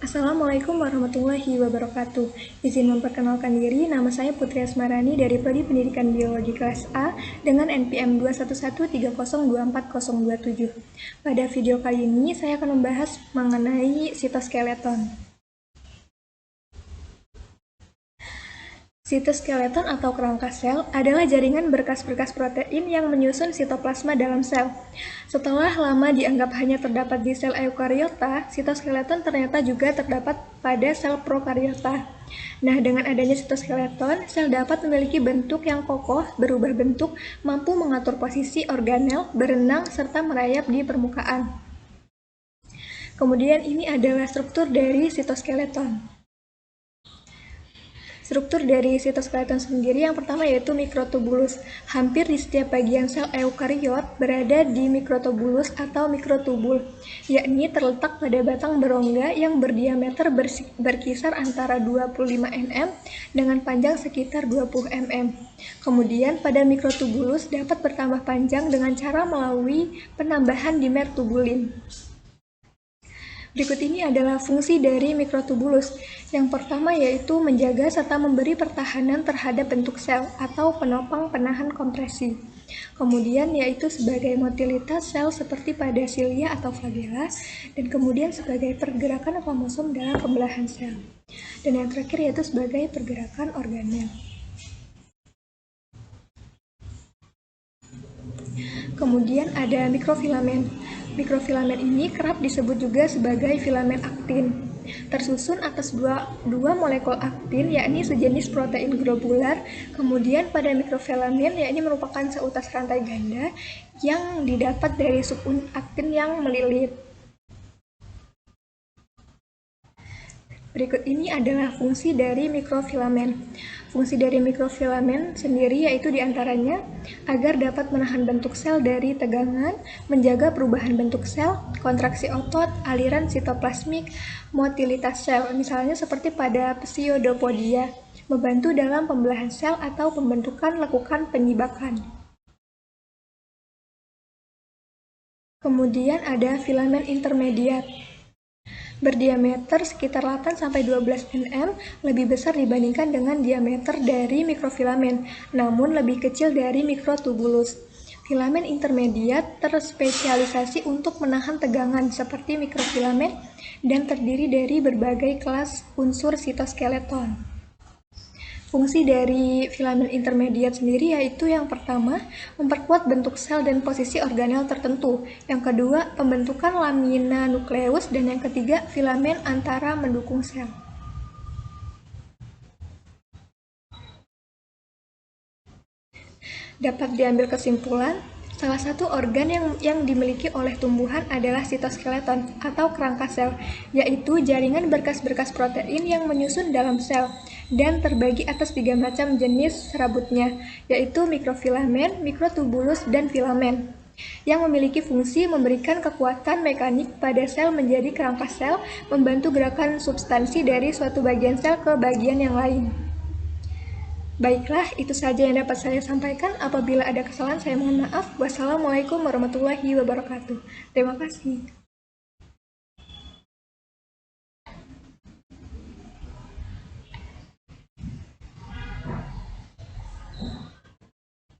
Assalamualaikum warahmatullahi wabarakatuh. Izin memperkenalkan diri, nama saya Putri Asmarani dari Prodi Pendidikan Biologi kelas A dengan NPM 21130240027. Pada video kali ini, saya akan membahas mengenai sitoskeleton. Sitoskeleton atau kerangka sel adalah jaringan berkas-berkas protein yang menyusun sitoplasma dalam sel. Setelah lama dianggap hanya terdapat di sel eukariota, sitoskeleton ternyata juga terdapat pada sel prokariota. Nah, dengan adanya sitoskeleton, sel dapat memiliki bentuk yang kokoh, berubah bentuk, mampu mengatur posisi organel, berenang, serta merayap di permukaan. Kemudian ini adalah struktur dari sitoskeleton. Struktur dari sitoskeleton sendiri yang pertama yaitu mikrotubulus. Hampir di setiap bagian sel eukariot berada di mikrotubulus atau mikrotubul, yakni terletak pada batang berongga yang berdiameter berkisar antara 25 nm dengan panjang sekitar 20 mm. Kemudian pada mikrotubulus dapat bertambah panjang dengan cara melalui penambahan dimer tubulin. Berikut ini adalah fungsi dari mikrotubulus. Yang pertama yaitu menjaga serta memberi pertahanan terhadap bentuk sel atau penopang penahan kompresi. Kemudian yaitu sebagai motilitas sel seperti pada silia atau flagella, dan kemudian sebagai pergerakan kromosom dalam pembelahan sel. Dan yang terakhir yaitu sebagai pergerakan organel. Kemudian ada mikrofilamen. Mikrofilamen ini kerap disebut juga sebagai filamen aktin. Tersusun atas dua molekul aktin, yakni sejenis protein globular. Kemudian pada mikrofilamen, yakni merupakan seutas rantai ganda yang didapat dari subunit aktin yang melilit. Berikut ini adalah fungsi dari mikrofilamen. Fungsi dari mikrofilamen sendiri yaitu diantaranya agar dapat menahan bentuk sel dari tegangan, menjaga perubahan bentuk sel, kontraksi otot, aliran sitoplasmik, motilitas sel, misalnya seperti pada pseudopodia, membantu dalam pembelahan sel atau pembentukan lekukan penyibakan. Kemudian ada filamen intermediat. Berdiameter sekitar 8-12 nm, lebih besar dibandingkan dengan diameter dari mikrofilamen, namun lebih kecil dari mikrotubulus. Filamen intermediat terspesialisasi untuk menahan tegangan seperti mikrofilamen dan terdiri dari berbagai kelas unsur sitoskeleton. Fungsi dari filamen intermediat sendiri yaitu yang pertama, memperkuat bentuk sel dan posisi organel tertentu. Yang kedua, pembentukan lamina nukleus, dan yang ketiga, filamen antara mendukung sel. Dapat diambil kesimpulan, salah satu organ yang dimiliki oleh tumbuhan adalah sitoskeleton atau kerangka sel, yaitu jaringan berkas-berkas protein yang menyusun dalam sel dan terbagi atas 3 macam jenis serabutnya, yaitu mikrofilamen, mikrotubulus, dan filamen, yang memiliki fungsi memberikan kekuatan mekanik pada sel menjadi kerangka sel, membantu gerakan substansi dari suatu bagian sel ke bagian yang lain. Baiklah, itu saja yang dapat saya sampaikan. Apabila ada kesalahan, saya mohon maaf. Wassalamualaikum warahmatullahi wabarakatuh. Terima kasih.